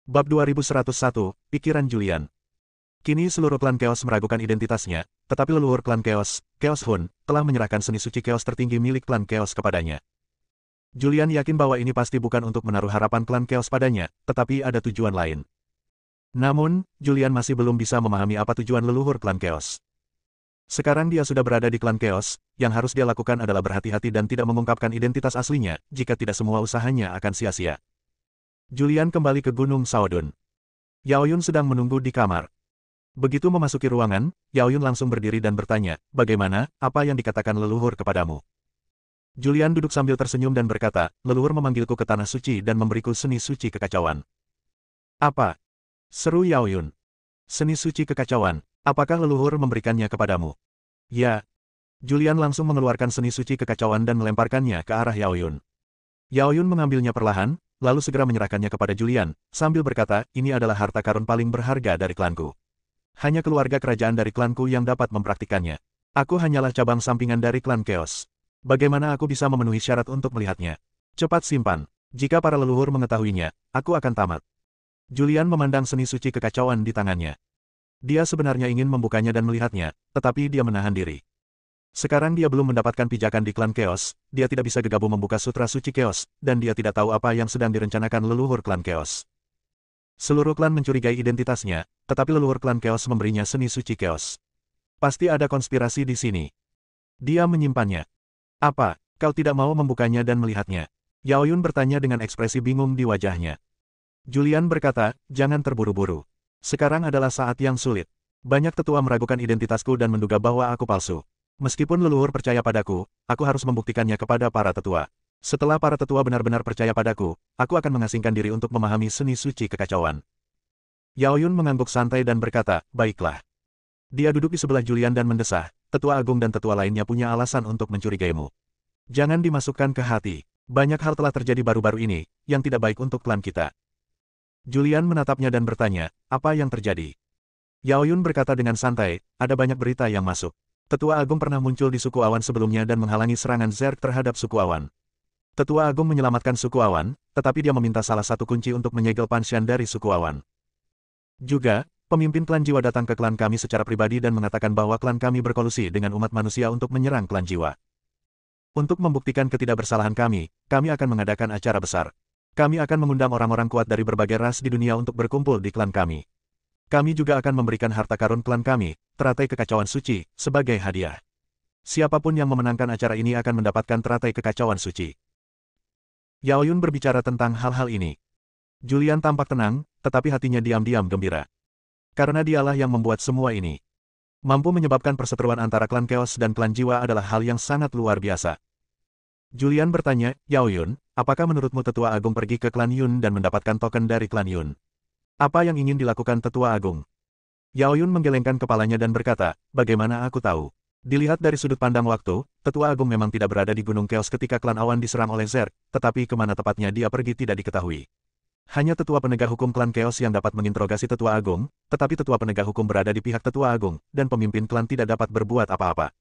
Bab 2101, Pikiran Julian. Kini seluruh klan Chaos meragukan identitasnya, tetapi leluhur klan Chaos, Chaos Hun, telah menyerahkan seni suci Chaos tertinggi milik klan Chaos kepadanya. Julian yakin bahwa ini pasti bukan untuk menaruh harapan klan Chaos padanya, tetapi ada tujuan lain. Namun, Julian masih belum bisa memahami apa tujuan leluhur klan Chaos. Sekarang dia sudah berada di klan Chaos, yang harus dia lakukan adalah berhati-hati dan tidak mengungkapkan identitas aslinya, jika tidak semua usahanya akan sia-sia. Julian kembali ke Gunung Saodun. Yao Yun sedang menunggu di kamar. Begitu memasuki ruangan, Yao Yun langsung berdiri dan bertanya, "Bagaimana, apa yang dikatakan leluhur kepadamu?" Julian duduk sambil tersenyum dan berkata, "Leluhur memanggilku ke tanah suci dan memberiku seni suci kekacauan." "Apa?" seru Yao Yun. "Seni suci kekacauan, apakah leluhur memberikannya kepadamu?" "Ya." Julian langsung mengeluarkan seni suci kekacauan dan melemparkannya ke arah Yao Yun. Yao Yun mengambilnya perlahan, lalu segera menyerahkannya kepada Julian, sambil berkata, "Ini adalah harta karun paling berharga dari klanku. Hanya keluarga kerajaan dari klanku yang dapat mempraktikannya. Aku hanyalah cabang sampingan dari klan Chaos. Bagaimana aku bisa memenuhi syarat untuk melihatnya? Cepat simpan. Jika para leluhur mengetahuinya, aku akan tamat." Julian memandang seni suci kekacauan di tangannya. Dia sebenarnya ingin membukanya dan melihatnya, tetapi dia menahan diri. Sekarang dia belum mendapatkan pijakan di klan Chaos, dia tidak bisa gegabah membuka sutra suci Chaos, dan dia tidak tahu apa yang sedang direncanakan leluhur klan Chaos. Seluruh klan mencurigai identitasnya, tetapi leluhur klan Chaos memberinya seni suci Chaos. Pasti ada konspirasi di sini. Dia menyimpannya. "Apa, kau tidak mau membukanya dan melihatnya?" Yao Yun bertanya dengan ekspresi bingung di wajahnya. Julian berkata, "Jangan terburu-buru. Sekarang adalah saat yang sulit. Banyak tetua meragukan identitasku dan menduga bahwa aku palsu. Meskipun leluhur percaya padaku, aku harus membuktikannya kepada para tetua. Setelah para tetua benar-benar percaya padaku, aku akan mengasingkan diri untuk memahami seni suci kekacauan." Yao Yun mengangguk santai dan berkata, "Baiklah." Dia duduk di sebelah Julian dan mendesah, "Tetua Agung dan tetua lainnya punya alasan untuk mencurigaimu. Jangan dimasukkan ke hati. Banyak hal telah terjadi baru-baru ini, yang tidak baik untuk klan kita." Julian menatapnya dan bertanya, "Apa yang terjadi?" Yao Yun berkata dengan santai, "Ada banyak berita yang masuk. Tetua Agung pernah muncul di suku Awan sebelumnya dan menghalangi serangan Zerg terhadap suku Awan. Tetua Agung menyelamatkan suku Awan, tetapi dia meminta salah satu kunci untuk menyegel Panshan dari suku Awan. Juga, pemimpin klan jiwa datang ke klan kami secara pribadi dan mengatakan bahwa klan kami berkolusi dengan umat manusia untuk menyerang klan jiwa. Untuk membuktikan ketidakbersalahan kami akan mengadakan acara besar. Kami akan mengundang orang-orang kuat dari berbagai ras di dunia untuk berkumpul di klan kami. Kami juga akan memberikan harta karun klan kami, teratai kekacauan suci, sebagai hadiah. Siapapun yang memenangkan acara ini akan mendapatkan teratai kekacauan suci." Yao Yun berbicara tentang hal-hal ini. Julian tampak tenang, tetapi hatinya diam-diam gembira. Karena dialah yang membuat semua ini. Mampu menyebabkan perseteruan antara klan Chaos dan klan jiwa adalah hal yang sangat luar biasa. Julian bertanya, "Yao Yun, apakah menurutmu tetua agung pergi ke klan Yun dan mendapatkan token dari klan Yun? Apa yang ingin dilakukan tetua agung?" Yao Yun menggelengkan kepalanya dan berkata, "Bagaimana aku tahu? Dilihat dari sudut pandang waktu, tetua agung memang tidak berada di Gunung Chaos ketika klan Awan diserang oleh Zerg, tetapi kemana tepatnya dia pergi tidak diketahui. Hanya tetua penegak hukum klan Chaos yang dapat menginterogasi tetua agung, tetapi tetua penegak hukum berada di pihak tetua agung, dan pemimpin klan tidak dapat berbuat apa-apa."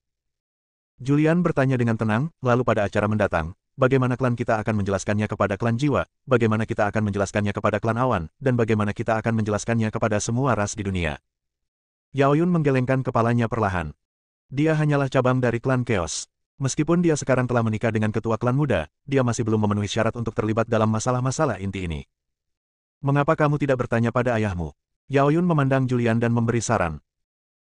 Julian bertanya dengan tenang, "Lalu pada acara mendatang, bagaimana klan kita akan menjelaskannya kepada klan jiwa, bagaimana kita akan menjelaskannya kepada klan Awan, dan bagaimana kita akan menjelaskannya kepada semua ras di dunia?" Yao Yun menggelengkan kepalanya perlahan. Dia hanyalah cabang dari klan Chaos. Meskipun dia sekarang telah menikah dengan ketua klan muda, dia masih belum memenuhi syarat untuk terlibat dalam masalah-masalah inti ini. "Mengapa kamu tidak bertanya pada ayahmu?" Yao Yun memandang Julian dan memberi saran.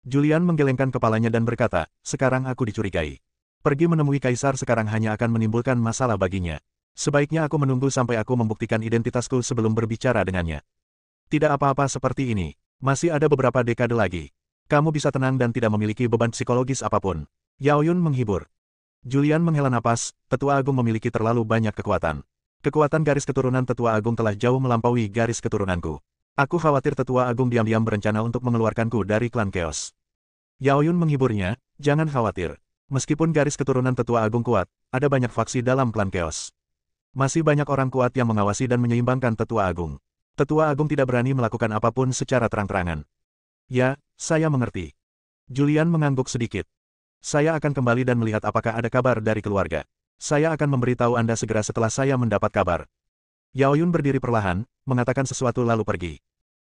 Julian menggelengkan kepalanya dan berkata, "Sekarang aku dicurigai. Pergi menemui kaisar sekarang hanya akan menimbulkan masalah baginya. Sebaiknya aku menunggu sampai aku membuktikan identitasku sebelum berbicara dengannya. Tidak apa-apa seperti ini. Masih ada beberapa dekade lagi. Kamu bisa tenang dan tidak memiliki beban psikologis apapun." Yao Yun menghibur. Julian menghela napas, "Tetua Agung memiliki terlalu banyak kekuatan. Kekuatan garis keturunan Tetua Agung telah jauh melampaui garis keturunanku. Aku khawatir Tetua Agung diam-diam berencana untuk mengeluarkanku dari klan Chaos." Yao Yun menghiburnya, "Jangan khawatir. Meskipun garis keturunan Tetua Agung kuat, ada banyak faksi dalam klan Chaos. Masih banyak orang kuat yang mengawasi dan menyeimbangkan Tetua Agung. Tetua Agung tidak berani melakukan apapun secara terang-terangan." "Ya, saya mengerti." Julian mengangguk sedikit. "Saya akan kembali dan melihat apakah ada kabar dari keluarga. Saya akan memberitahu Anda segera setelah saya mendapat kabar." Yao Yun berdiri perlahan, mengatakan sesuatu lalu pergi.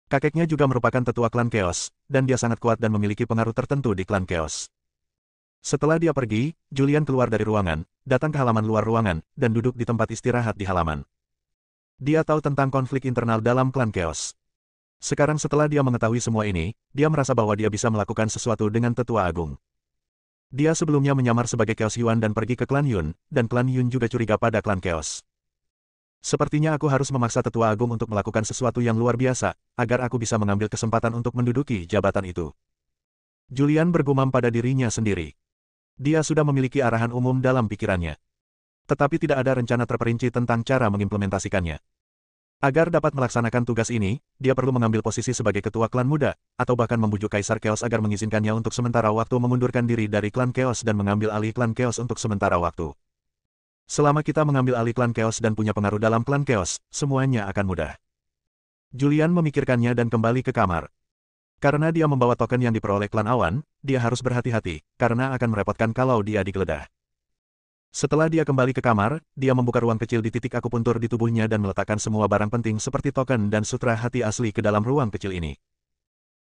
Kakeknya juga merupakan tetua klan Chaos, dan dia sangat kuat dan memiliki pengaruh tertentu di klan Chaos. Setelah dia pergi, Julian keluar dari ruangan, datang ke halaman luar ruangan, dan duduk di tempat istirahat di halaman. Dia tahu tentang konflik internal dalam klan Chaos. Sekarang setelah dia mengetahui semua ini, dia merasa bahwa dia bisa melakukan sesuatu dengan tetua agung. Dia sebelumnya menyamar sebagai Chaos Yuan dan pergi ke klan Yun, dan klan Yun juga curiga pada klan Chaos. Sepertinya aku harus memaksa tetua agung untuk melakukan sesuatu yang luar biasa, agar aku bisa mengambil kesempatan untuk menduduki jabatan itu. Julian bergumam pada dirinya sendiri. Dia sudah memiliki arahan umum dalam pikirannya. Tetapi tidak ada rencana terperinci tentang cara mengimplementasikannya. Agar dapat melaksanakan tugas ini, dia perlu mengambil posisi sebagai ketua klan muda, atau bahkan membujuk Kaisar Chaos agar mengizinkannya untuk sementara waktu mengundurkan diri dari klan Chaos dan mengambil alih klan Chaos untuk sementara waktu. Selama kita mengambil alih klan Chaos dan punya pengaruh dalam klan Chaos, semuanya akan mudah. Julian memikirkannya dan kembali ke kamar. Karena dia membawa token yang diperoleh klan Awan, dia harus berhati-hati, karena akan merepotkan kalau dia digeledah. Setelah dia kembali ke kamar, dia membuka ruang kecil di titik akupuntur di tubuhnya dan meletakkan semua barang penting seperti token dan sutra hati asli ke dalam ruang kecil ini.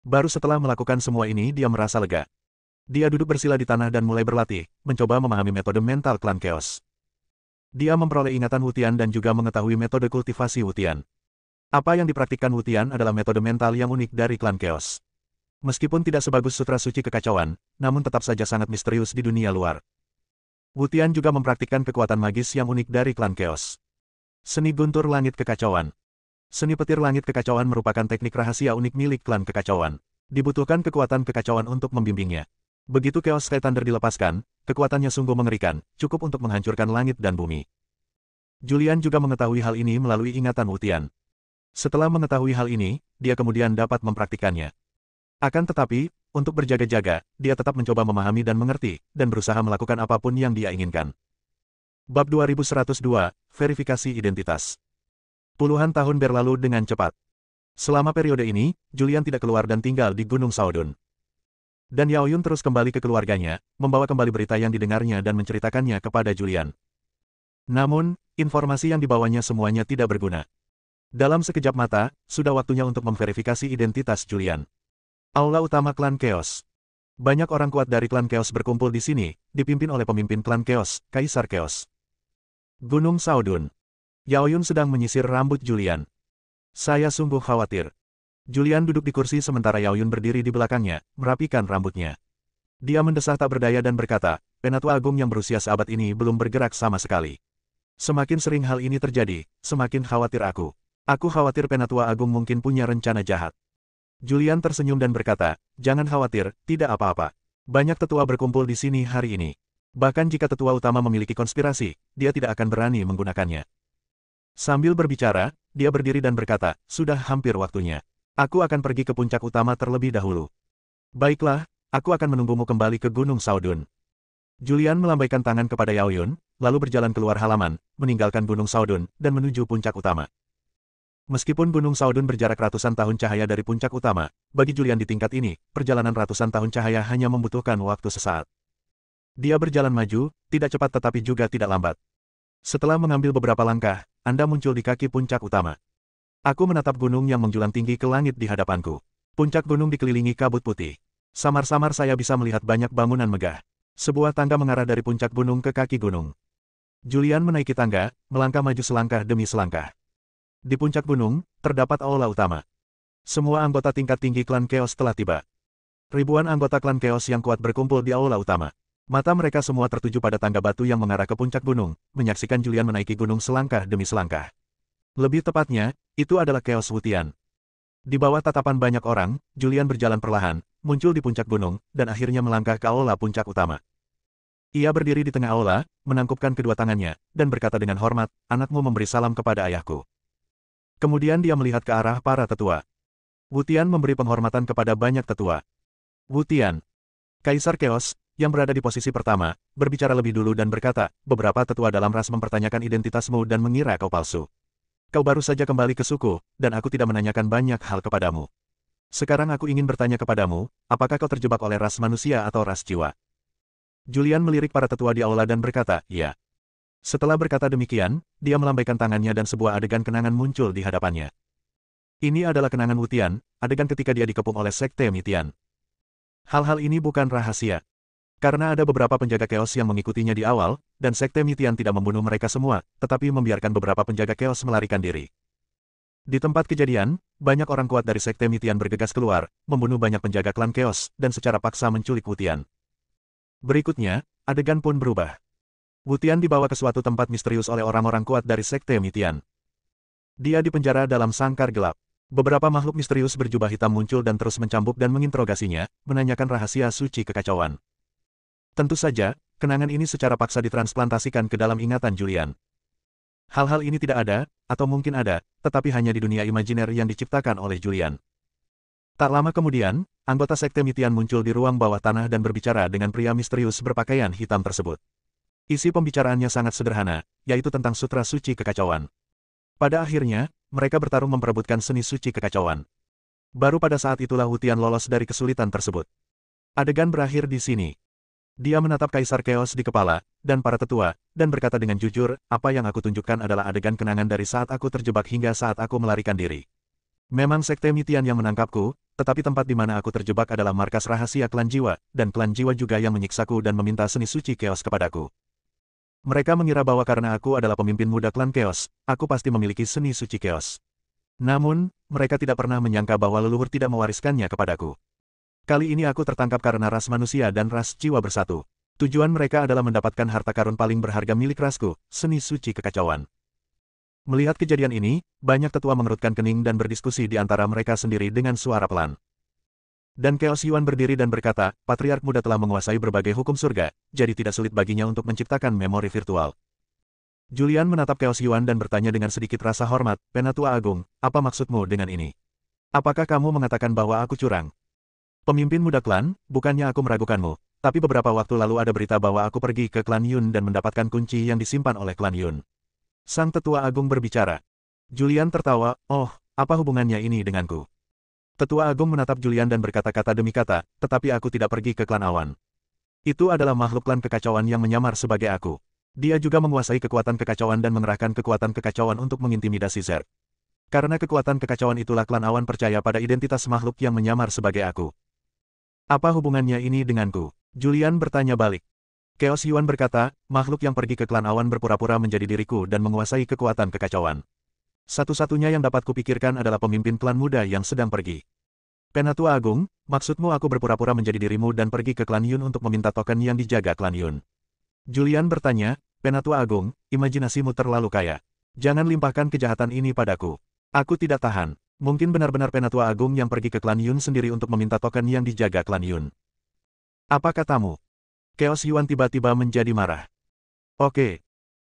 Baru setelah melakukan semua ini dia merasa lega. Dia duduk bersila di tanah dan mulai berlatih, mencoba memahami metode mental klan Chaos. Dia memperoleh ingatan Wutian dan juga mengetahui metode kultivasi Wutian. Apa yang dipraktikkan Wutian adalah metode mental yang unik dari klan Chaos. Meskipun tidak sebagus Sutra Suci Kekacauan, namun tetap saja sangat misterius di dunia luar. Wutian juga mempraktikkan kekuatan magis yang unik dari klan Chaos. Seni Guntur Langit Kekacauan. Seni Petir Langit Kekacauan merupakan teknik rahasia unik milik klan Kekacauan. Dibutuhkan kekuatan kekacauan untuk membimbingnya. Begitu Chaos Sky Thunder dilepaskan, kekuatannya sungguh mengerikan, cukup untuk menghancurkan langit dan bumi. Julian juga mengetahui hal ini melalui ingatan Wutian. Setelah mengetahui hal ini, dia kemudian dapat mempraktikannya. Akan tetapi, untuk berjaga-jaga, dia tetap mencoba memahami dan mengerti, dan berusaha melakukan apapun yang dia inginkan. Bab 2102, Verifikasi Identitas. Puluhan tahun berlalu dengan cepat. Selama periode ini, Julian tidak keluar dan tinggal di Gunung Saodun. Dan Yao Yun terus kembali ke keluarganya, membawa kembali berita yang didengarnya dan menceritakannya kepada Julian. Namun, informasi yang dibawanya semuanya tidak berguna. Dalam sekejap mata, sudah waktunya untuk memverifikasi identitas Julian. Aula utama klan Chaos. Banyak orang kuat dari klan Chaos berkumpul di sini, dipimpin oleh pemimpin klan Chaos, Kaisar Chaos. Gunung Saodun. Yao Yun sedang menyisir rambut Julian. Saya sungguh khawatir. Julian duduk di kursi sementara Yao Yun berdiri di belakangnya, merapikan rambutnya. Dia mendesah tak berdaya dan berkata, Penatua Agung yang berusia seabad ini belum bergerak sama sekali. Semakin sering hal ini terjadi, semakin khawatir aku. Aku khawatir Penatua Agung mungkin punya rencana jahat. Julian tersenyum dan berkata, jangan khawatir, tidak apa-apa. Banyak tetua berkumpul di sini hari ini. Bahkan jika tetua utama memiliki konspirasi, dia tidak akan berani menggunakannya. Sambil berbicara, dia berdiri dan berkata, sudah hampir waktunya. Aku akan pergi ke puncak utama terlebih dahulu. Baiklah, aku akan menunggumu kembali ke Gunung Saodun. Julian melambaikan tangan kepada Yao Yun, lalu berjalan keluar halaman, meninggalkan Gunung Saodun, dan menuju puncak utama. Meskipun Gunung Saodun berjarak ratusan tahun cahaya dari puncak utama, bagi Julian di tingkat ini, perjalanan ratusan tahun cahaya hanya membutuhkan waktu sesaat. Dia berjalan maju, tidak cepat tetapi juga tidak lambat. Setelah mengambil beberapa langkah, Anda muncul di kaki puncak utama. Aku menatap gunung yang menjulang tinggi ke langit di hadapanku. Puncak gunung dikelilingi kabut putih. Samar-samar saya bisa melihat banyak bangunan megah. Sebuah tangga mengarah dari puncak gunung ke kaki gunung. Julian menaiki tangga, melangkah maju selangkah demi selangkah. Di puncak gunung, terdapat aula utama. Semua anggota tingkat tinggi klan Chaos telah tiba. Ribuan anggota klan Chaos yang kuat berkumpul di aula utama. Mata mereka semua tertuju pada tangga batu yang mengarah ke puncak gunung, menyaksikan Julian menaiki gunung selangkah demi selangkah. Lebih tepatnya, itu adalah Chaos Wutian. Di bawah tatapan banyak orang, Julian berjalan perlahan, muncul di puncak gunung, dan akhirnya melangkah ke aula puncak utama. Ia berdiri di tengah aula, menangkupkan kedua tangannya, dan berkata dengan hormat, anakmu memberi salam kepada ayahku. Kemudian dia melihat ke arah para tetua. Wutian memberi penghormatan kepada banyak tetua. Wutian, Kaisar Chaos, yang berada di posisi pertama, berbicara lebih dulu dan berkata, beberapa tetua dalam ras mempertanyakan identitasmu dan mengira kau palsu. Kau baru saja kembali ke suku, dan aku tidak menanyakan banyak hal kepadamu. Sekarang aku ingin bertanya kepadamu, apakah kau terjebak oleh ras manusia atau ras jiwa? Julian melirik para tetua di aula dan berkata, ya. Setelah berkata demikian, dia melambaikan tangannya dan sebuah adegan kenangan muncul di hadapannya. Ini adalah kenangan Wutian, adegan ketika dia dikepung oleh Sekte Mitian. Hal-hal ini bukan rahasia. Karena ada beberapa penjaga Chaos yang mengikutinya di awal, dan Sekte Mitian tidak membunuh mereka semua, tetapi membiarkan beberapa penjaga Chaos melarikan diri. Di tempat kejadian, banyak orang kuat dari Sekte Mitian bergegas keluar, membunuh banyak penjaga klan Chaos, dan secara paksa menculik Wutian. Berikutnya, adegan pun berubah. Wutian dibawa ke suatu tempat misterius oleh orang-orang kuat dari Sekte Mitian. Dia dipenjara dalam sangkar gelap. Beberapa makhluk misterius berjubah hitam muncul dan terus mencambuk dan menginterogasinya, menanyakan rahasia suci kekacauan. Tentu saja, kenangan ini secara paksa ditransplantasikan ke dalam ingatan Julian. Hal-hal ini tidak ada, atau mungkin ada, tetapi hanya di dunia imajiner yang diciptakan oleh Julian. Tak lama kemudian, anggota Sekte Mitian muncul di ruang bawah tanah dan berbicara dengan pria misterius berpakaian hitam tersebut. Isi pembicaraannya sangat sederhana, yaitu tentang sutra suci kekacauan. Pada akhirnya, mereka bertarung memperebutkan seni suci kekacauan. Baru pada saat itulah Wutian lolos dari kesulitan tersebut. Adegan berakhir di sini. Dia menatap Kaisar Chaos di kepala, dan para tetua, dan berkata dengan jujur, apa yang aku tunjukkan adalah adegan kenangan dari saat aku terjebak hingga saat aku melarikan diri. Memang Sekte Mitian yang menangkapku, tetapi tempat di mana aku terjebak adalah markas rahasia klan jiwa, dan klan jiwa juga yang menyiksaku dan meminta seni suci Chaos kepadaku. Mereka mengira bahwa karena aku adalah pemimpin muda klan Chaos, aku pasti memiliki seni suci Chaos. Namun, mereka tidak pernah menyangka bahwa leluhur tidak mewariskannya kepadaku. Kali ini aku tertangkap karena ras manusia dan ras jiwa bersatu. Tujuan mereka adalah mendapatkan harta karun paling berharga milik rasku, seni suci kekacauan. Melihat kejadian ini, banyak tetua mengerutkan kening dan berdiskusi di antara mereka sendiri dengan suara pelan. Dan Chaos Yuan berdiri dan berkata, Patriark Muda telah menguasai berbagai hukum surga, jadi tidak sulit baginya untuk menciptakan memori virtual. Julian menatap Chaos Yuan dan bertanya dengan sedikit rasa hormat, Penatua Agung, apa maksudmu dengan ini? Apakah kamu mengatakan bahwa aku curang? Pemimpin muda klan, bukannya aku meragukanmu, tapi beberapa waktu lalu ada berita bahwa aku pergi ke klan Yun dan mendapatkan kunci yang disimpan oleh klan Yun. Sang Tetua Agung berbicara. Julian tertawa, oh, apa hubungannya ini denganku? Tetua Agung menatap Julian dan berkata-kata demi kata, tetapi aku tidak pergi ke klan awan. Itu adalah makhluk klan kekacauan yang menyamar sebagai aku. Dia juga menguasai kekuatan kekacauan dan mengerahkan kekuatan kekacauan untuk mengintimidasi Zerg. Karena kekuatan kekacauan itulah klan awan percaya pada identitas makhluk yang menyamar sebagai aku. Apa hubungannya ini denganku? Julian bertanya balik. Chaos Yuan berkata, makhluk yang pergi ke klan awan berpura-pura menjadi diriku dan menguasai kekuatan kekacauan. Satu-satunya yang dapat kupikirkan adalah pemimpin klan muda yang sedang pergi. Penatua Agung, maksudmu aku berpura-pura menjadi dirimu dan pergi ke klan Yun untuk meminta token yang dijaga klan Yun? Julian bertanya, Penatua Agung, imajinasimu terlalu kaya. Jangan limpahkan kejahatan ini padaku. Aku tidak tahan. Mungkin benar-benar Penatua Agung yang pergi ke klan Yun sendiri untuk meminta token yang dijaga klan Yun. Apa katamu? Chaos Yuan tiba-tiba menjadi marah. Oke.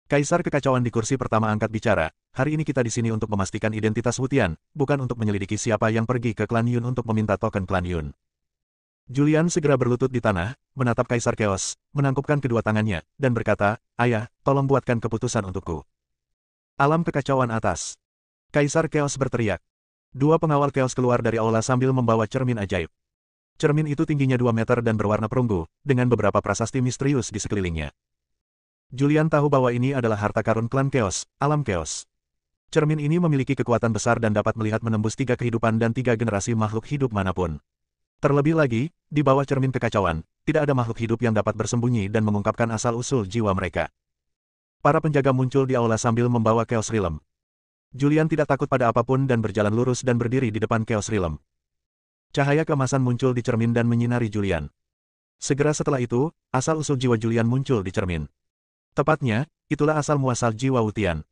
Kaisar Kekacauan di kursi pertama angkat bicara, hari ini kita di sini untuk memastikan identitas Wutian, bukan untuk menyelidiki siapa yang pergi ke klan Yun untuk meminta token klan Yun. Julian segera berlutut di tanah, menatap Kaisar Chaos, menangkupkan kedua tangannya, dan berkata, Ayah, tolong buatkan keputusan untukku. Alam kekacauan atas. Kaisar Chaos berteriak. Dua pengawal Chaos keluar dari aula sambil membawa cermin ajaib. Cermin itu tingginya 2 meter dan berwarna perunggu, dengan beberapa prasasti misterius di sekelilingnya. Julian tahu bahwa ini adalah harta karun klan Chaos, alam Chaos. Cermin ini memiliki kekuatan besar dan dapat melihat menembus 3 kehidupan dan 3 generasi makhluk hidup manapun. Terlebih lagi, di bawah cermin kekacauan, tidak ada makhluk hidup yang dapat bersembunyi dan mengungkapkan asal-usul jiwa mereka. Para penjaga muncul di aula sambil membawa Chaos Realm. Julian tidak takut pada apapun dan berjalan lurus dan berdiri di depan Chaos Realm. Cahaya keemasan muncul di cermin dan menyinari Julian. Segera setelah itu, asal-usul jiwa Julian muncul di cermin. Tepatnya, itulah asal-muasal jiwa Wutian.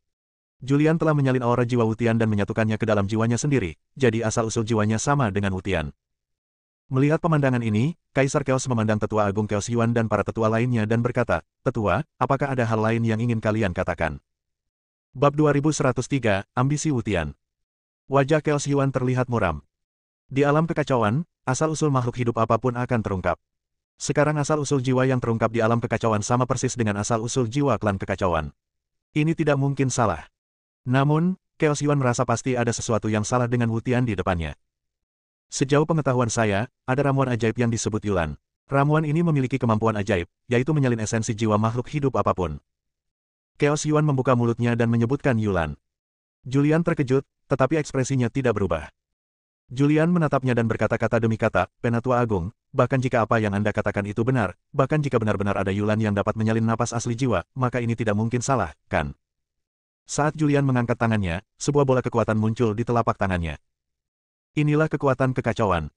Julian telah menyalin aura jiwa Wutian dan menyatukannya ke dalam jiwanya sendiri, jadi asal-usul jiwanya sama dengan Wutian. Melihat pemandangan ini, Kaisar Chaos memandang Tetua Agung Chaos Yuan dan para tetua lainnya dan berkata, Tetua, apakah ada hal lain yang ingin kalian katakan? Bab 2103, Ambisi Wutian. Wajah Chaos Yuan terlihat muram. Di alam kekacauan, asal-usul makhluk hidup apapun akan terungkap. Sekarang asal-usul jiwa yang terungkap di alam kekacauan sama persis dengan asal-usul jiwa klan kekacauan. Ini tidak mungkin salah. Namun, Chaos Yuan merasa pasti ada sesuatu yang salah dengan Wutian di depannya. Sejauh pengetahuan saya, ada ramuan ajaib yang disebut Yulan. Ramuan ini memiliki kemampuan ajaib, yaitu menyalin esensi jiwa makhluk hidup apapun. Chaos Yuan membuka mulutnya dan menyebutkan Yulan. Julian terkejut, tetapi ekspresinya tidak berubah. Julian menatapnya dan berkata-kata demi kata, Penatua Agung, bahkan jika apa yang Anda katakan itu benar, bahkan jika benar-benar ada Yulan yang dapat menyalin napas asli jiwa, maka ini tidak mungkin salah, kan? Saat Julian mengangkat tangannya, sebuah bola kekuatan muncul di telapak tangannya. Inilah kekuatan kekacauan.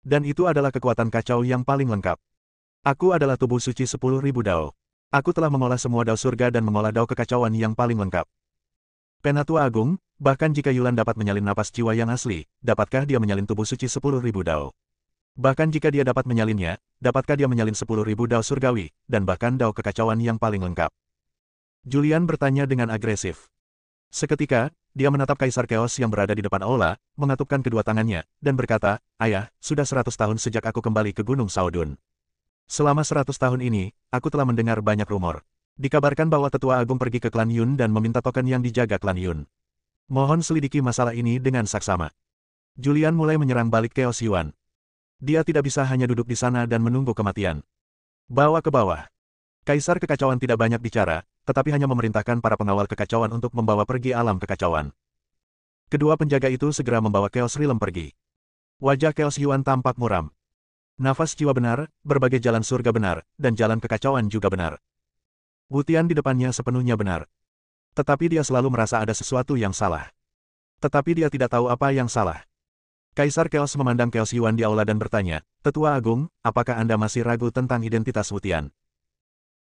Dan itu adalah kekuatan kacau yang paling lengkap. Aku adalah tubuh suci 10.000 dao. Aku telah mengolah semua dao surga dan mengolah dao kekacauan yang paling lengkap. Penatua Agung, bahkan jika Yulan dapat menyalin napas jiwa yang asli, dapatkah dia menyalin tubuh suci 10.000 dao? Bahkan jika dia dapat menyalinnya, dapatkah dia menyalin 10.000 dao surgawi, dan bahkan dao kekacauan yang paling lengkap? Julian bertanya dengan agresif. Seketika, dia menatap Kaisar Chaos yang berada di depan aula, mengatupkan kedua tangannya, dan berkata, Ayah, sudah 100 tahun sejak aku kembali ke Gunung Saodun. Selama 100 tahun ini, aku telah mendengar banyak rumor. Dikabarkan bahwa Tetua Agung pergi ke klan Yun dan meminta token yang dijaga klan Yun. Mohon selidiki masalah ini dengan saksama. Julian mulai menyerang balik Chaos Yuan. Dia tidak bisa hanya duduk di sana dan menunggu kematian. Bawa ke bawah. Kaisar Kekacauan tidak banyak bicara, tetapi hanya memerintahkan para pengawal kekacauan untuk membawa pergi alam kekacauan. Kedua penjaga itu segera membawa Chaos Realm pergi. Wajah Chaos Yuan tampak muram. Nafas jiwa benar, berbagai jalan surga benar, dan jalan kekacauan juga benar. Wutian di depannya sepenuhnya benar. Tetapi dia selalu merasa ada sesuatu yang salah. Tetapi dia tidak tahu apa yang salah. Kaisar Chaos memandang Chaos Yuan di aula dan bertanya, Tetua Agung, apakah Anda masih ragu tentang identitas Wutian?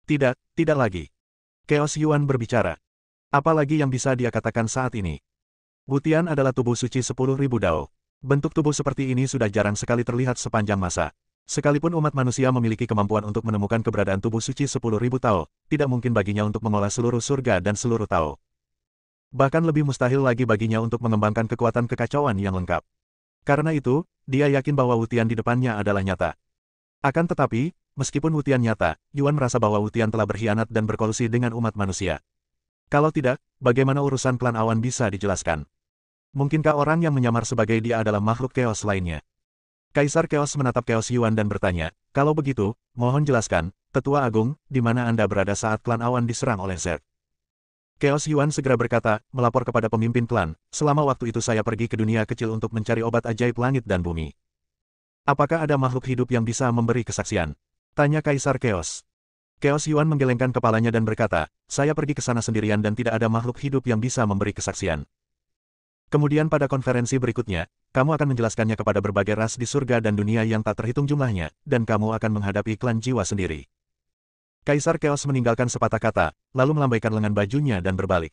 Tidak, tidak lagi. Chaos Yuan berbicara. Apa lagi yang bisa dia katakan saat ini? Wutian adalah tubuh suci 10.000 dao. Bentuk tubuh seperti ini sudah jarang sekali terlihat sepanjang masa. Sekalipun umat manusia memiliki kemampuan untuk menemukan keberadaan tubuh suci 10.000 Tao, tidak mungkin baginya untuk mengolah seluruh surga dan seluruh Tao. Bahkan lebih mustahil lagi baginya untuk mengembangkan kekuatan kekacauan yang lengkap. Karena itu, dia yakin bahwa Wutian di depannya adalah nyata. Akan tetapi, meskipun Wutian nyata, Yuan merasa bahwa Wutian telah berkhianat dan berkolusi dengan umat manusia. Kalau tidak, bagaimana urusan klan awan bisa dijelaskan? Mungkinkah orang yang menyamar sebagai dia adalah makhluk chaos lainnya? Kaisar Chaos menatap Chaos Yuan dan bertanya, kalau begitu, mohon jelaskan, Tetua Agung, di mana Anda berada saat klan awan diserang oleh Zerg? Chaos Yuan segera berkata, melapor kepada pemimpin klan, selama waktu itu saya pergi ke dunia kecil untuk mencari obat ajaib langit dan bumi. Apakah ada makhluk hidup yang bisa memberi kesaksian? Tanya Kaisar Chaos. Chaos Yuan menggelengkan kepalanya dan berkata, saya pergi ke sana sendirian dan tidak ada makhluk hidup yang bisa memberi kesaksian. Kemudian pada konferensi berikutnya, kamu akan menjelaskannya kepada berbagai ras di surga dan dunia yang tak terhitung jumlahnya, dan kamu akan menghadapi klan jiwa sendiri. Kaisar Chaos meninggalkan sepatah kata, lalu melambaikan lengan bajunya dan berbalik.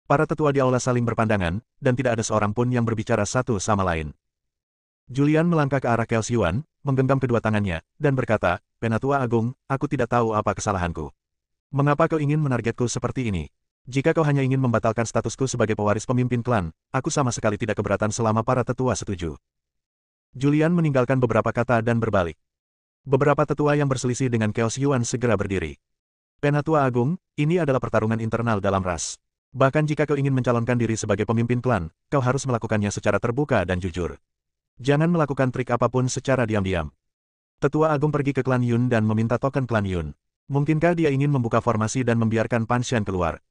Para tetua di aula saling berpandangan, dan tidak ada seorang pun yang berbicara satu sama lain. Julian melangkah ke arah Chaos Yuan, menggenggam kedua tangannya, dan berkata, Penatua Agung, aku tidak tahu apa kesalahanku. Mengapa kau ingin menargetku seperti ini? Jika kau hanya ingin membatalkan statusku sebagai pewaris pemimpin klan, aku sama sekali tidak keberatan selama para tetua setuju. Julian meninggalkan beberapa kata dan berbalik. Beberapa tetua yang berselisih dengan Chaos Yuan segera berdiri. Penatua Agung, ini adalah pertarungan internal dalam ras. Bahkan jika kau ingin mencalonkan diri sebagai pemimpin klan, kau harus melakukannya secara terbuka dan jujur. Jangan melakukan trik apapun secara diam-diam. Tetua Agung pergi ke klan Yun dan meminta token klan Yun. Mungkinkah dia ingin membuka formasi dan membiarkan Pan Shan keluar?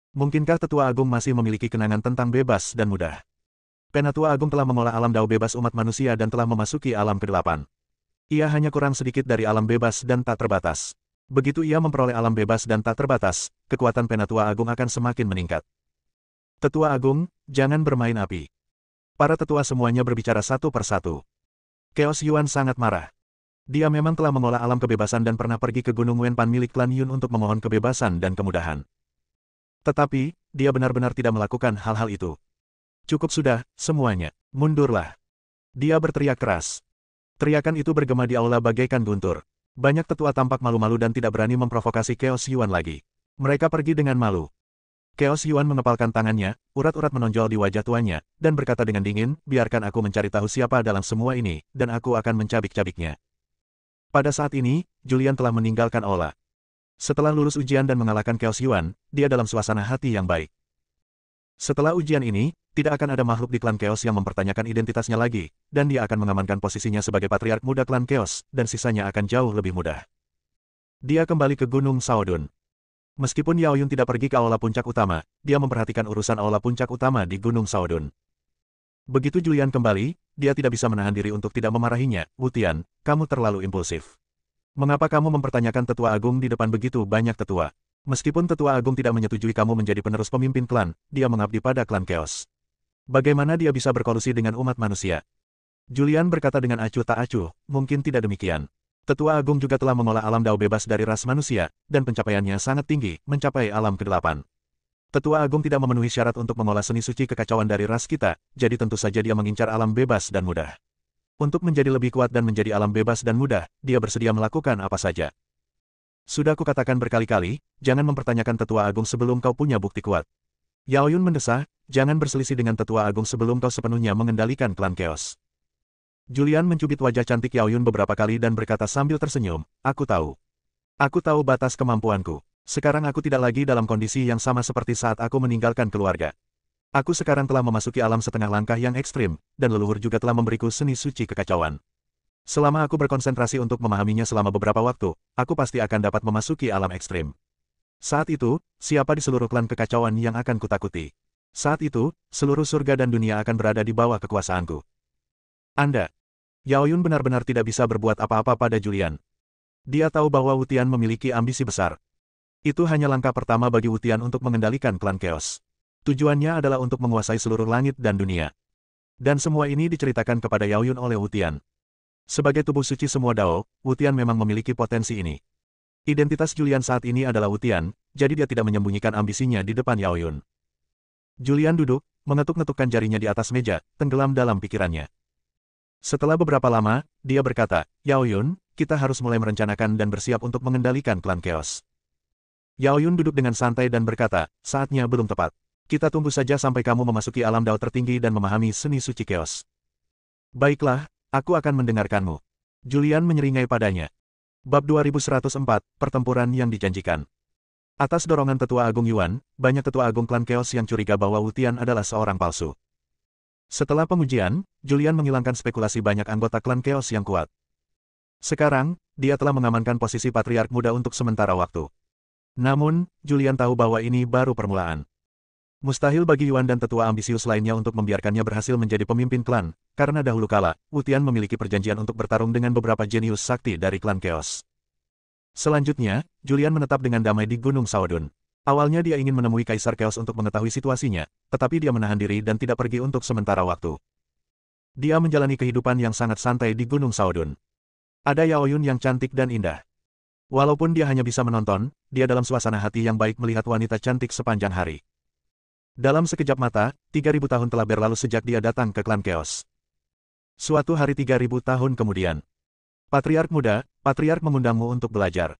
Mungkinkah Tetua Agung masih memiliki kenangan tentang bebas dan mudah? Penatua Agung telah mengolah alam dao bebas umat manusia dan telah memasuki alam ke-8. Ia hanya kurang sedikit dari alam bebas dan tak terbatas. Begitu ia memperoleh alam bebas dan tak terbatas, kekuatan Penatua Agung akan semakin meningkat. Tetua Agung, jangan bermain api. Para tetua semuanya berbicara satu persatu. Chaos Yuan sangat marah. Dia memang telah mengolah alam kebebasan dan pernah pergi ke Gunung Wenpan milik klan Yun untuk memohon kebebasan dan kemudahan. Tetapi, dia benar-benar tidak melakukan hal-hal itu. Cukup sudah, semuanya. Mundurlah. Dia berteriak keras. Teriakan itu bergema di aula bagaikan guntur. Banyak tetua tampak malu-malu dan tidak berani memprovokasi Chaos Yuan lagi. Mereka pergi dengan malu. Chaos Yuan mengepalkan tangannya, urat-urat menonjol di wajah tuannya, dan berkata dengan dingin, biarkan aku mencari tahu siapa dalam semua ini, dan aku akan mencabik-cabiknya. Pada saat ini, Julian telah meninggalkan aula. Setelah lulus ujian dan mengalahkan Chaos Yuan, dia dalam suasana hati yang baik. Setelah ujian ini, tidak akan ada makhluk di klan Chaos yang mempertanyakan identitasnya lagi, dan dia akan mengamankan posisinya sebagai patriark muda klan Chaos, dan sisanya akan jauh lebih mudah. Dia kembali ke Gunung Saodun. Meskipun Yao Yun tidak pergi ke aula puncak utama, dia memperhatikan urusan aula puncak utama di Gunung Shaodun. Begitu Julian kembali, dia tidak bisa menahan diri untuk tidak memarahinya. Wu Tian, kamu terlalu impulsif. Mengapa kamu mempertanyakan tetua agung di depan begitu banyak tetua? Meskipun tetua agung tidak menyetujui kamu menjadi penerus pemimpin klan, dia mengabdi pada klan Chaos. Bagaimana dia bisa berkolusi dengan umat manusia? Julian berkata dengan acuh tak acuh, mungkin tidak demikian. Tetua agung juga telah mengolah alam dao bebas dari ras manusia, dan pencapaiannya sangat tinggi, mencapai alam ke-8. Tetua agung tidak memenuhi syarat untuk mengolah seni suci kekacauan dari ras kita, jadi tentu saja dia mengincar alam bebas dan mudah. Untuk menjadi lebih kuat dan menjadi alam bebas dan mudah, dia bersedia melakukan apa saja. Sudah kukatakan berkali-kali, jangan mempertanyakan tetua agung sebelum kau punya bukti kuat. Yao Yun mendesah, jangan berselisih dengan tetua agung sebelum kau sepenuhnya mengendalikan klan Chaos. Julian mencubit wajah cantik Yao Yun beberapa kali dan berkata sambil tersenyum, aku tahu. Aku tahu batas kemampuanku. Sekarang aku tidak lagi dalam kondisi yang sama seperti saat aku meninggalkan keluarga. Aku sekarang telah memasuki alam setengah langkah yang ekstrim, dan leluhur juga telah memberiku seni suci kekacauan. Selama aku berkonsentrasi untuk memahaminya selama beberapa waktu, aku pasti akan dapat memasuki alam ekstrim. Saat itu, siapa di seluruh klan kekacauan yang akan kutakuti? Saat itu, seluruh surga dan dunia akan berada di bawah kekuasaanku. Anda. Yao Yun benar-benar tidak bisa berbuat apa-apa pada Julian. Dia tahu bahwa Wu Tian memiliki ambisi besar. Itu hanya langkah pertama bagi Wu Tian untuk mengendalikan klan Chaos. Tujuannya adalah untuk menguasai seluruh langit dan dunia. Dan semua ini diceritakan kepada Yao Yun oleh Wu Tian. Sebagai tubuh suci semua Dao, Wu Tian memang memiliki potensi ini. Identitas Julian saat ini adalah Wu Tian, jadi dia tidak menyembunyikan ambisinya di depan Yao Yun. Julian duduk, mengetuk-ngetukkan jarinya di atas meja, tenggelam dalam pikirannya. Setelah beberapa lama, dia berkata, Yao Yun, kita harus mulai merencanakan dan bersiap untuk mengendalikan klan Chaos. Yao Yun duduk dengan santai dan berkata, saatnya belum tepat. Kita tunggu saja sampai kamu memasuki alam dao tertinggi dan memahami seni suci Chaos. Baiklah, aku akan mendengarkanmu. Julian menyeringai padanya. Bab 2104, Pertempuran yang dijanjikan. Atas dorongan Tetua Agung Yuan, banyak Tetua Agung klan Chaos yang curiga bahwa Wu Tian adalah seorang palsu. Setelah pengujian, Julian menghilangkan spekulasi banyak anggota klan Chaos yang kuat. Sekarang, dia telah mengamankan posisi Patriark Muda untuk sementara waktu. Namun, Julian tahu bahwa ini baru permulaan. Mustahil bagi Yuan dan tetua ambisius lainnya untuk membiarkannya berhasil menjadi pemimpin klan, karena dahulu kala, Wu Tian memiliki perjanjian untuk bertarung dengan beberapa jenius sakti dari klan Chaos. Selanjutnya, Julian menetap dengan damai di Gunung Shaodun. Awalnya dia ingin menemui Kaisar Chaos untuk mengetahui situasinya, tetapi dia menahan diri dan tidak pergi untuk sementara waktu. Dia menjalani kehidupan yang sangat santai di Gunung Shaodun. Ada Yao Yun yang cantik dan indah. Walaupun dia hanya bisa menonton, dia dalam suasana hati yang baik melihat wanita cantik sepanjang hari. Dalam sekejap mata, 3.000 tahun telah berlalu sejak dia datang ke klan Chaos. Suatu hari 3.000 tahun kemudian. Patriark Muda, Patriark mengundangmu untuk belajar.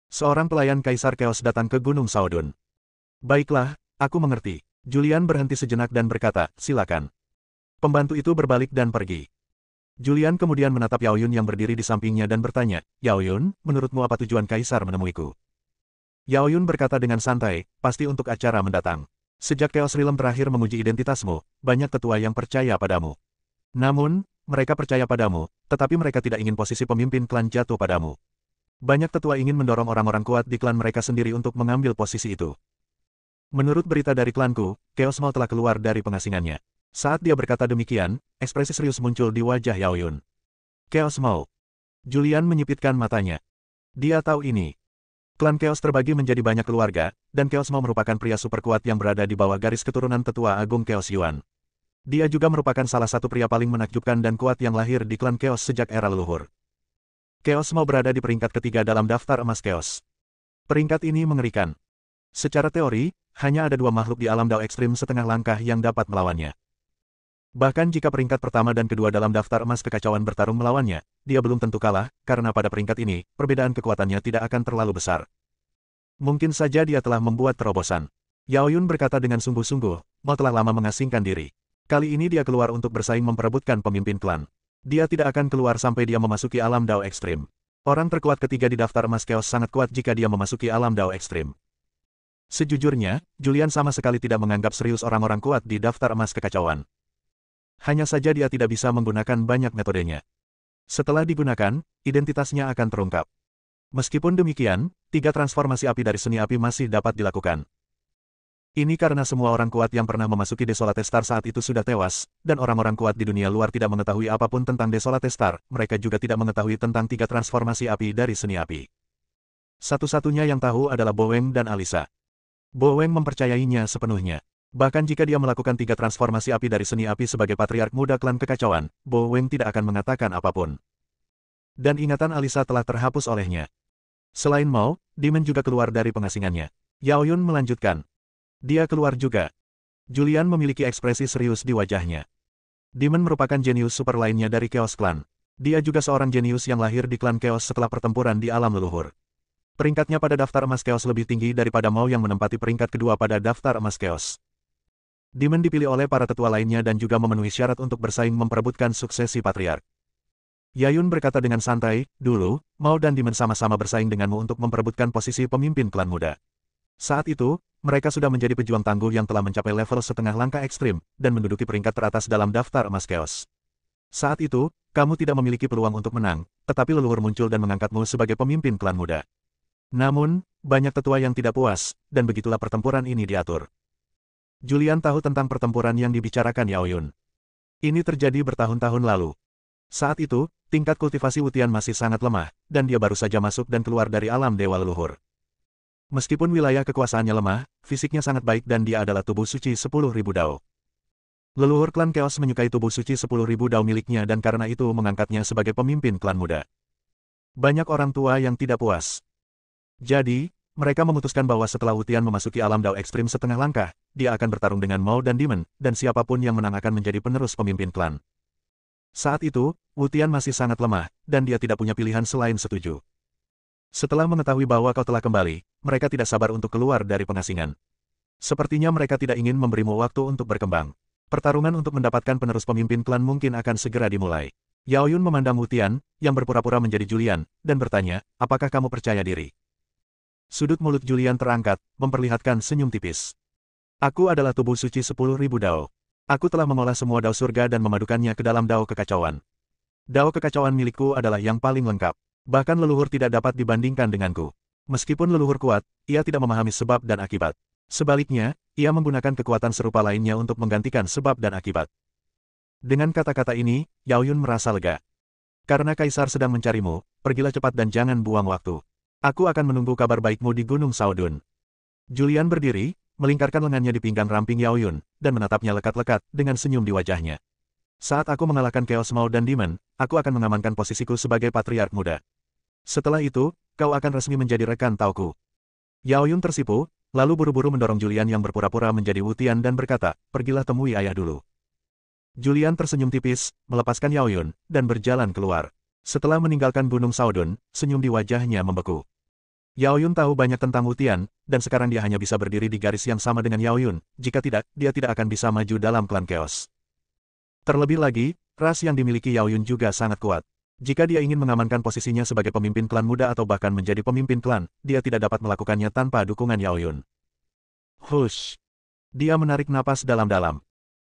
Seorang pelayan Kaisar Chaos datang ke Gunung Shaodun. Baiklah, aku mengerti. Julian berhenti sejenak dan berkata, silakan. Pembantu itu berbalik dan pergi. Julian kemudian menatap Yao Yun yang berdiri di sampingnya dan bertanya, Yao Yun, menurutmu apa tujuan Kaisar menemuiku? Yao Yun berkata dengan santai, pasti untuk acara mendatang. Sejak Chaos Realm terakhir menguji identitasmu, banyak tetua yang percaya padamu. Namun, mereka percaya padamu, tetapi mereka tidak ingin posisi pemimpin klan jatuh padamu. Banyak tetua ingin mendorong orang-orang kuat di klan mereka sendiri untuk mengambil posisi itu. Menurut berita dari klanku, Chaos Mall telah keluar dari pengasingannya. Saat dia berkata demikian, ekspresi serius muncul di wajah Yao Yun. Chaos Mall. Julian menyipitkan matanya. Dia tahu ini. Klan Chaos terbagi menjadi banyak keluarga, dan Chaos Mall merupakan pria super kuat yang berada di bawah garis keturunan Tetua Agung Chaos Yuan. Dia juga merupakan salah satu pria paling menakjubkan dan kuat yang lahir di klan Chaos sejak era leluhur. Chaos Mall berada di peringkat ketiga dalam daftar emas Chaos. Peringkat ini mengerikan. Secara teori, hanya ada dua makhluk di alam dao ekstrim setengah langkah yang dapat melawannya. Bahkan jika peringkat pertama dan kedua dalam daftar emas kekacauan bertarung melawannya, dia belum tentu kalah, karena pada peringkat ini, perbedaan kekuatannya tidak akan terlalu besar. Mungkin saja dia telah membuat terobosan. Yao Yun berkata dengan sungguh-sungguh, Mo telah lama mengasingkan diri. Kali ini dia keluar untuk bersaing memperebutkan pemimpin klan. Dia tidak akan keluar sampai dia memasuki alam dao ekstrim. Orang terkuat ketiga di daftar emas Chaos sangat kuat jika dia memasuki alam dao ekstrim. Sejujurnya, Julian sama sekali tidak menganggap serius orang-orang kuat di daftar emas kekacauan. Hanya saja dia tidak bisa menggunakan banyak metodenya. Setelah digunakan, identitasnya akan terungkap. Meskipun demikian, 3 transformasi api dari seni api masih dapat dilakukan. Ini karena semua orang kuat yang pernah memasuki Desolate Star saat itu sudah tewas, dan orang-orang kuat di dunia luar tidak mengetahui apapun tentang Desolate Star, mereka juga tidak mengetahui tentang 3 transformasi api dari seni api. Satu-satunya yang tahu adalah Bo Weng dan Alisa. Bo Weng mempercayainya sepenuhnya. Bahkan jika dia melakukan 3 transformasi api dari seni api sebagai patriark muda klan kekacauan, Bo Weng tidak akan mengatakan apapun. Dan ingatan Alisa telah terhapus olehnya. Selain Mao, Demon juga keluar dari pengasingannya. Yao Yun melanjutkan. Dia keluar juga. Julian memiliki ekspresi serius di wajahnya. Demon merupakan jenius super lainnya dari Chaos Clan. Dia juga seorang jenius yang lahir di klan Chaos setelah pertempuran di alam leluhur. Peringkatnya pada daftar emas Chaos lebih tinggi daripada Mao yang menempati peringkat kedua pada daftar emas Chaos. Demon dipilih oleh para tetua lainnya dan juga memenuhi syarat untuk bersaing memperebutkan suksesi patriark. Yayun berkata dengan santai, dulu, Mao dan Demon sama-sama bersaing denganmu untuk memperebutkan posisi pemimpin klan muda. Saat itu, mereka sudah menjadi pejuang tangguh yang telah mencapai level setengah langkah ekstrim, dan menduduki peringkat teratas dalam daftar emas Chaos. Saat itu, kamu tidak memiliki peluang untuk menang, tetapi leluhur muncul dan mengangkatmu sebagai pemimpin klan muda. Namun, banyak tetua yang tidak puas, dan begitulah pertempuran ini diatur. Julian tahu tentang pertempuran yang dibicarakan Yao Yun. Ini terjadi bertahun-tahun lalu. Saat itu, tingkat kultivasi Wutian masih sangat lemah, dan dia baru saja masuk dan keluar dari alam dewa leluhur. Meskipun wilayah kekuasaannya lemah, fisiknya sangat baik dan dia adalah tubuh suci 10.000 dao. Leluhur klan Chaos menyukai tubuh suci 10.000 dao miliknya dan karena itu mengangkatnya sebagai pemimpin klan muda. Banyak orang tua yang tidak puas. Jadi, mereka memutuskan bahwa setelah Wutian memasuki alam dao ekstrim setengah langkah, dia akan bertarung dengan Mao dan Demon, dan siapapun yang menang akan menjadi penerus pemimpin klan. Saat itu, Wutian masih sangat lemah, dan dia tidak punya pilihan selain setuju. Setelah mengetahui bahwa kau telah kembali, mereka tidak sabar untuk keluar dari pengasingan. Sepertinya mereka tidak ingin memberimu waktu untuk berkembang. Pertarungan untuk mendapatkan penerus pemimpin klan mungkin akan segera dimulai. Yao Yun memandang Wutian, yang berpura-pura menjadi Julian, dan bertanya, apakah kamu percaya diri? Sudut mulut Julian terangkat, memperlihatkan senyum tipis. Aku adalah tubuh suci 10.000 dao. Aku telah mengolah semua dao surga dan memadukannya ke dalam dao kekacauan. Dao kekacauan milikku adalah yang paling lengkap. Bahkan leluhur tidak dapat dibandingkan denganku. Meskipun leluhur kuat, ia tidak memahami sebab dan akibat. Sebaliknya, ia menggunakan kekuatan serupa lainnya untuk menggantikan sebab dan akibat. Dengan kata-kata ini, Yao Yun merasa lega. Karena Kaisar sedang mencarimu, pergilah cepat dan jangan buang waktu. Aku akan menunggu kabar baikmu di Gunung Saodun. Julian berdiri, melingkarkan lengannya di pinggang ramping Yao Yun, dan menatapnya lekat-lekat, dengan senyum di wajahnya. Saat aku mengalahkan Chaos Mao dan Demon, aku akan mengamankan posisiku sebagai patriark muda. Setelah itu, kau akan resmi menjadi rekan tauku. Yao Yun tersipu, lalu buru-buru mendorong Julian yang berpura-pura menjadi Wutian dan berkata, pergilah temui ayah dulu. Julian tersenyum tipis, melepaskan Yao Yun, dan berjalan keluar. Setelah meninggalkan Gunung Saodun, senyum di wajahnya membeku. Yao Yun tahu banyak tentang Wutian, dan sekarang dia hanya bisa berdiri di garis yang sama dengan Yao Yun, jika tidak, dia tidak akan bisa maju dalam klan Chaos. Terlebih lagi, ras yang dimiliki Yao Yun juga sangat kuat. Jika dia ingin mengamankan posisinya sebagai pemimpin klan muda atau bahkan menjadi pemimpin klan, dia tidak dapat melakukannya tanpa dukungan Yao Yun. Hush! Dia menarik napas dalam-dalam.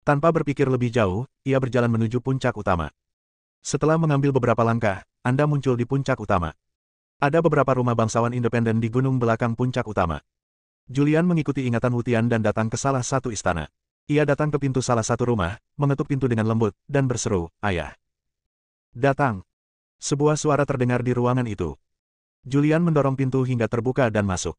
Tanpa berpikir lebih jauh, ia berjalan menuju puncak utama. Setelah mengambil beberapa langkah, Anda muncul di puncak utama. Ada beberapa rumah bangsawan independen di gunung belakang puncak utama. Julian mengikuti ingatan Wutian dan datang ke salah satu istana. Ia datang ke pintu salah satu rumah, mengetuk pintu dengan lembut, dan berseru, "Ayah." "Datang." Sebuah suara terdengar di ruangan itu. Julian mendorong pintu hingga terbuka dan masuk.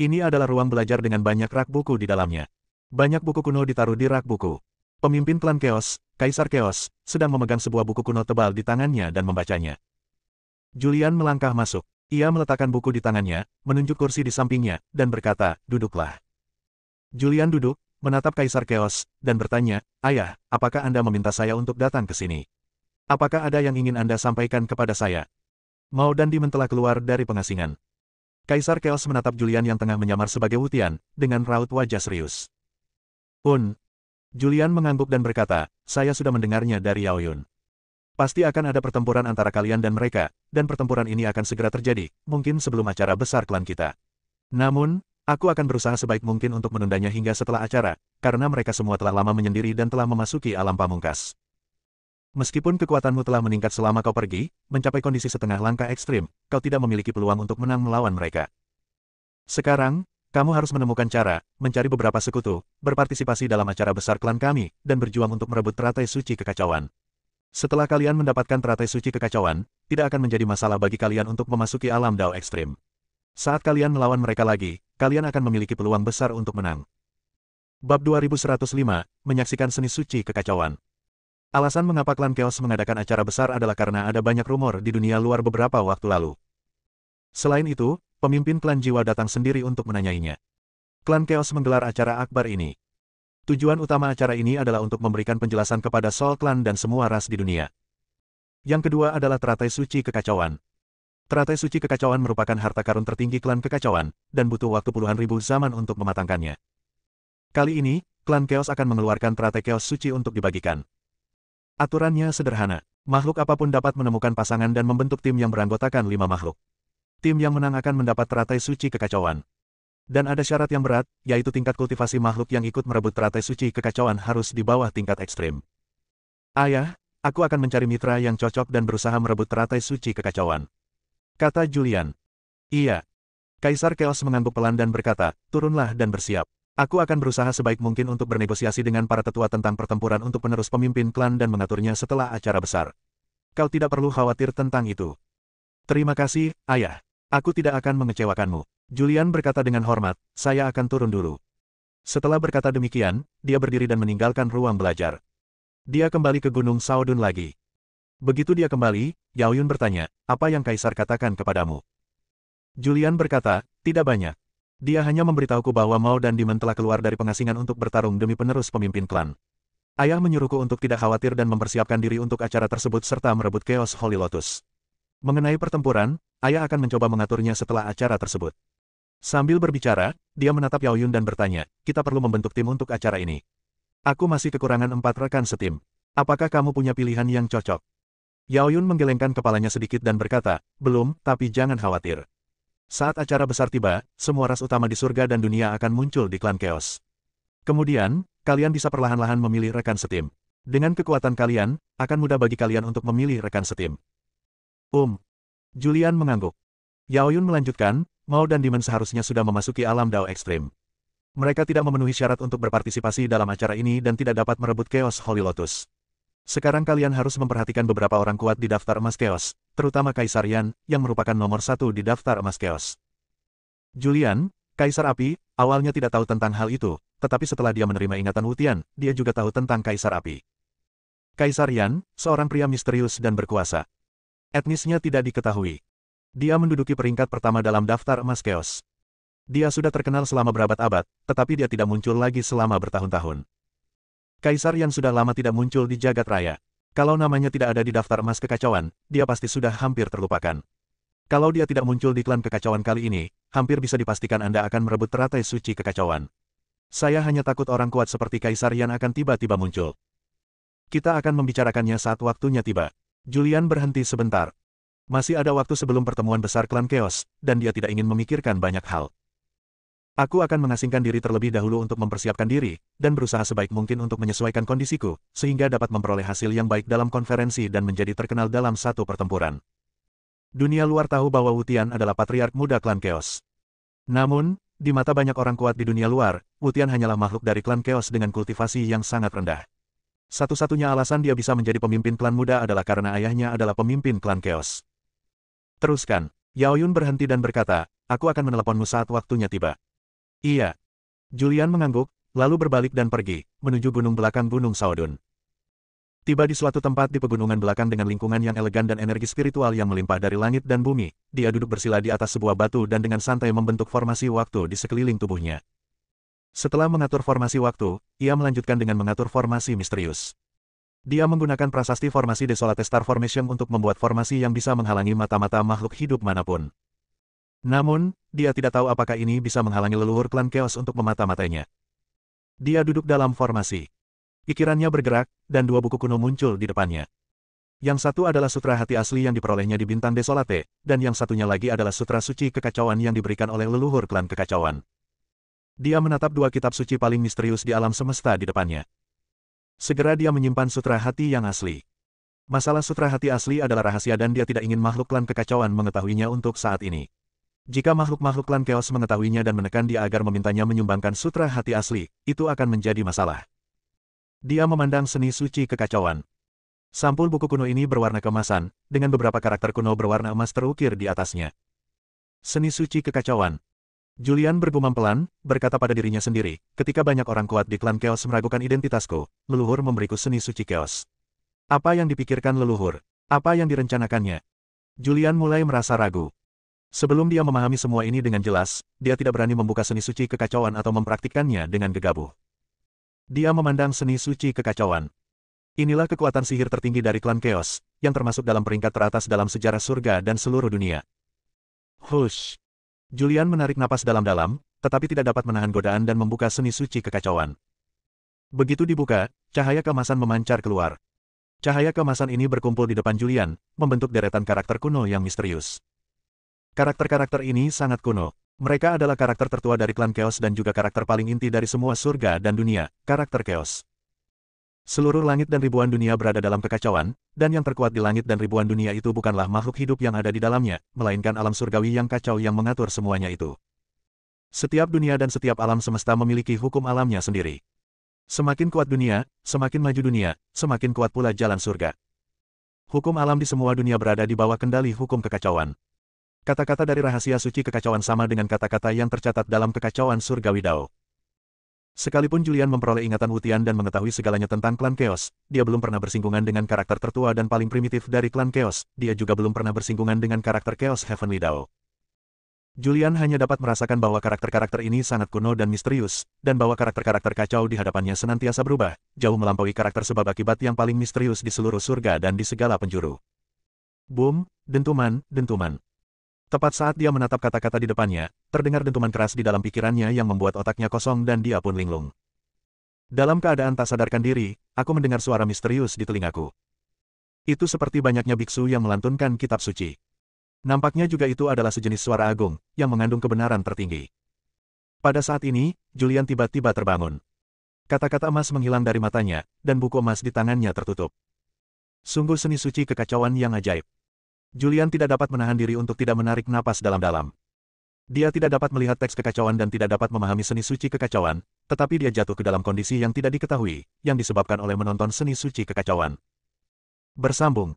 Ini adalah ruang belajar dengan banyak rak buku di dalamnya. Banyak buku kuno ditaruh di rak buku. Pemimpin klan Chaos, Kaisar Chaos, sedang memegang sebuah buku kuno tebal di tangannya dan membacanya. Julian melangkah masuk. Ia meletakkan buku di tangannya, menunjuk kursi di sampingnya, dan berkata, "Duduklah." Julian duduk, menatap Kaisar Chaos, dan bertanya, "Ayah, apakah Anda meminta saya untuk datang ke sini? Apakah ada yang ingin Anda sampaikan kepada saya?" Mao dan Demon telah keluar dari pengasingan. Kaisar Chaos menatap Julian yang tengah menyamar sebagai Wutian, dengan raut wajah serius. Julian mengangguk dan berkata, "Saya sudah mendengarnya dari Yao Yun. Pasti akan ada pertempuran antara kalian dan mereka, dan pertempuran ini akan segera terjadi, mungkin sebelum acara besar klan kita. Namun, aku akan berusaha sebaik mungkin untuk menundanya hingga setelah acara, karena mereka semua telah lama menyendiri dan telah memasuki alam pamungkas." Meskipun kekuatanmu telah meningkat selama kau pergi, mencapai kondisi setengah langkah ekstrim, kau tidak memiliki peluang untuk menang melawan mereka. Sekarang, kamu harus menemukan cara, mencari beberapa sekutu, berpartisipasi dalam acara besar klan kami, dan berjuang untuk merebut teratai suci kekacauan. Setelah kalian mendapatkan teratai suci kekacauan, tidak akan menjadi masalah bagi kalian untuk memasuki alam Dao ekstrim. Saat kalian melawan mereka lagi, kalian akan memiliki peluang besar untuk menang. Bab 2105, Menyaksikan Seni Suci Kekacauan. Alasan mengapa klan Chaos mengadakan acara besar adalah karena ada banyak rumor di dunia luar beberapa waktu lalu. Selain itu, pemimpin klan jiwa datang sendiri untuk menanyainya. Klan Chaos menggelar acara akbar ini. Tujuan utama acara ini adalah untuk memberikan penjelasan kepada Soul Clan dan semua ras di dunia. Yang kedua adalah teratai suci kekacauan. Teratai suci kekacauan merupakan harta karun tertinggi klan kekacauan, dan butuh waktu puluhan ribu zaman untuk mematangkannya. Kali ini, klan Chaos akan mengeluarkan teratai Chaos suci untuk dibagikan. Aturannya sederhana. Makhluk apapun dapat menemukan pasangan dan membentuk tim yang beranggotakan 5 makhluk. Tim yang menang akan mendapat teratai suci kekacauan. Dan ada syarat yang berat, yaitu tingkat kultivasi makhluk yang ikut merebut teratai suci kekacauan harus di bawah tingkat ekstrim. Ayah, aku akan mencari mitra yang cocok dan berusaha merebut teratai suci kekacauan, kata Julian. Iya. Kaisar Chaos mengangguk pelan dan berkata, turunlah dan bersiap. Aku akan berusaha sebaik mungkin untuk bernegosiasi dengan para tetua tentang pertempuran untuk penerus pemimpin klan dan mengaturnya setelah acara besar. Kau tidak perlu khawatir tentang itu. Terima kasih, Ayah. Aku tidak akan mengecewakanmu. Julian berkata dengan hormat, saya akan turun dulu. Setelah berkata demikian, dia berdiri dan meninggalkan ruang belajar. Dia kembali ke Gunung Saodun lagi. Begitu dia kembali, Yao Yun bertanya, apa yang Kaisar katakan kepadamu? Julian berkata, tidak banyak. Dia hanya memberitahuku bahwa Mao dan Demon telah keluar dari pengasingan untuk bertarung demi penerus pemimpin klan. Ayah menyuruhku untuk tidak khawatir dan mempersiapkan diri untuk acara tersebut serta merebut Chaos Holy Lotus. Mengenai pertempuran, ayah akan mencoba mengaturnya setelah acara tersebut. Sambil berbicara, dia menatap Yao Yun dan bertanya, kita perlu membentuk tim untuk acara ini. Aku masih kekurangan 4 rekan setim. Apakah kamu punya pilihan yang cocok? Yao Yun menggelengkan kepalanya sedikit dan berkata, belum, tapi jangan khawatir. Saat acara besar tiba, semua ras utama di surga dan dunia akan muncul di klan Chaos. Kemudian, kalian bisa perlahan-lahan memilih rekan setim. Dengan kekuatan kalian, akan mudah bagi kalian untuk memilih rekan setim. Julian mengangguk. Yao Yun melanjutkan, Mao dan Demon seharusnya sudah memasuki alam Dao ekstrim. Mereka tidak memenuhi syarat untuk berpartisipasi dalam acara ini dan tidak dapat merebut Chaos Holy Lotus. Sekarang kalian harus memperhatikan beberapa orang kuat di daftar emas Chaos, terutama Kaisar Yan, yang merupakan nomor 1 di daftar emas Chaos. Julian, Kaisar Api, awalnya tidak tahu tentang hal itu, tetapi setelah dia menerima ingatan Wutian, dia juga tahu tentang Kaisar Api. Kaisar Yan, seorang pria misterius dan berkuasa. Etnisnya tidak diketahui. Dia menduduki peringkat pertama dalam daftar emas Chaos. Dia sudah terkenal selama berabad-abad, tetapi dia tidak muncul lagi selama bertahun-tahun. Kaisar Yan sudah lama tidak muncul di jagat raya. Kalau namanya tidak ada di daftar emas kekacauan, dia pasti sudah hampir terlupakan. Kalau dia tidak muncul di klan kekacauan kali ini, hampir bisa dipastikan Anda akan merebut teratai suci kekacauan. Saya hanya takut orang kuat seperti Kaisar Yan akan tiba-tiba muncul. Kita akan membicarakannya saat waktunya tiba. Julian berhenti sebentar. Masih ada waktu sebelum pertemuan besar klan Chaos, dan dia tidak ingin memikirkan banyak hal. Aku akan mengasingkan diri terlebih dahulu untuk mempersiapkan diri, dan berusaha sebaik mungkin untuk menyesuaikan kondisiku, sehingga dapat memperoleh hasil yang baik dalam konferensi dan menjadi terkenal dalam satu pertempuran. Dunia luar tahu bahwa Wutian adalah patriark muda klan Chaos. Namun, di mata banyak orang kuat di dunia luar, Wutian hanyalah makhluk dari klan Chaos dengan kultivasi yang sangat rendah. Satu-satunya alasan dia bisa menjadi pemimpin klan muda adalah karena ayahnya adalah pemimpin klan Chaos. Teruskan. Yao Yun berhenti dan berkata, aku akan meneleponmu saat waktunya tiba. Iya. Julian mengangguk, lalu berbalik dan pergi, menuju gunung belakang Gunung Saodun. Tiba di suatu tempat di pegunungan belakang dengan lingkungan yang elegan dan energi spiritual yang melimpah dari langit dan bumi, dia duduk bersila di atas sebuah batu dan dengan santai membentuk formasi waktu di sekeliling tubuhnya. Setelah mengatur formasi waktu, ia melanjutkan dengan mengatur formasi misterius. Dia menggunakan prasasti formasi Desolate Star Formation untuk membuat formasi yang bisa menghalangi mata-mata makhluk hidup manapun. Namun, dia tidak tahu apakah ini bisa menghalangi leluhur klan Chaos untuk memata-matainya. Dia duduk dalam formasi. Pikirannya bergerak, dan 2 buku kuno muncul di depannya. Yang satu adalah sutra hati asli yang diperolehnya di Bintang Desolate, dan yang satunya lagi adalah sutra suci kekacauan yang diberikan oleh leluhur klan kekacauan. Dia menatap 2 kitab suci paling misterius di alam semesta di depannya. Segera dia menyimpan sutra hati yang asli. Masalah sutra hati asli adalah rahasia dan dia tidak ingin makhluk klan kekacauan mengetahuinya untuk saat ini. Jika makhluk-makhluk klan Chaos mengetahuinya dan menekan dia agar memintanya menyumbangkan sutra hati asli, itu akan menjadi masalah. Dia memandang seni suci kekacauan. Sampul buku kuno ini berwarna keemasan, dengan beberapa karakter kuno berwarna emas terukir di atasnya. Seni suci kekacauan. Julian bergumam pelan, berkata pada dirinya sendiri, ketika banyak orang kuat di klan Chaos meragukan identitasku, leluhur memberiku seni suci Chaos. Apa yang dipikirkan leluhur? Apa yang direncanakannya? Julian mulai merasa ragu. Sebelum dia memahami semua ini dengan jelas, dia tidak berani membuka seni suci kekacauan atau mempraktikkannya dengan gegabah. Dia memandang seni suci kekacauan. Inilah kekuatan sihir tertinggi dari klan Chaos, yang termasuk dalam peringkat teratas dalam sejarah surga dan seluruh dunia. Hush! Julian menarik napas dalam-dalam, tetapi tidak dapat menahan godaan dan membuka seni suci kekacauan. Begitu dibuka, cahaya keemasan memancar keluar. Cahaya keemasan ini berkumpul di depan Julian, membentuk deretan karakter kuno yang misterius. Karakter-karakter ini sangat kuno. Mereka adalah karakter tertua dari klan Chaos dan juga karakter paling inti dari semua surga dan dunia, karakter Chaos. Seluruh langit dan ribuan dunia berada dalam kekacauan, dan yang terkuat di langit dan ribuan dunia itu bukanlah makhluk hidup yang ada di dalamnya, melainkan alam surgawi yang kacau yang mengatur semuanya itu. Setiap dunia dan setiap alam semesta memiliki hukum alamnya sendiri. Semakin kuat dunia, semakin maju dunia, semakin kuat pula jalan surga. Hukum alam di semua dunia berada di bawah kendali hukum kekacauan. Kata-kata dari rahasia suci kekacauan sama dengan kata-kata yang tercatat dalam kekacauan surgawi Dao. Sekalipun Julian memperoleh ingatan Wutian dan mengetahui segalanya tentang klan Chaos, dia belum pernah bersinggungan dengan karakter tertua dan paling primitif dari klan Chaos, dia juga belum pernah bersinggungan dengan karakter Chaos Heavenly Dao. Julian hanya dapat merasakan bahwa karakter-karakter ini sangat kuno dan misterius, dan bahwa karakter-karakter kacau di hadapannya senantiasa berubah, jauh melampaui karakter sebab akibat yang paling misterius di seluruh surga dan di segala penjuru. Boom, dentuman, dentuman. Tepat saat dia menatap kata-kata di depannya, terdengar dentuman keras di dalam pikirannya yang membuat otaknya kosong dan dia pun linglung. Dalam keadaan tak sadarkan diri, aku mendengar suara misterius di telingaku. Itu seperti banyaknya biksu yang melantunkan kitab suci. Nampaknya juga itu adalah sejenis suara agung, yang mengandung kebenaran tertinggi. Pada saat ini, Julian tiba-tiba terbangun. Kata-kata emas menghilang dari matanya, dan buku emas di tangannya tertutup. Sungguh seni suci kekacauan yang ajaib. Julian tidak dapat menahan diri untuk tidak menarik napas dalam-dalam. Dia tidak dapat melihat teks kekacauan dan tidak dapat memahami seni suci kekacauan, tetapi dia jatuh ke dalam kondisi yang tidak diketahui, yang disebabkan oleh menonton seni suci kekacauan. Bersambung.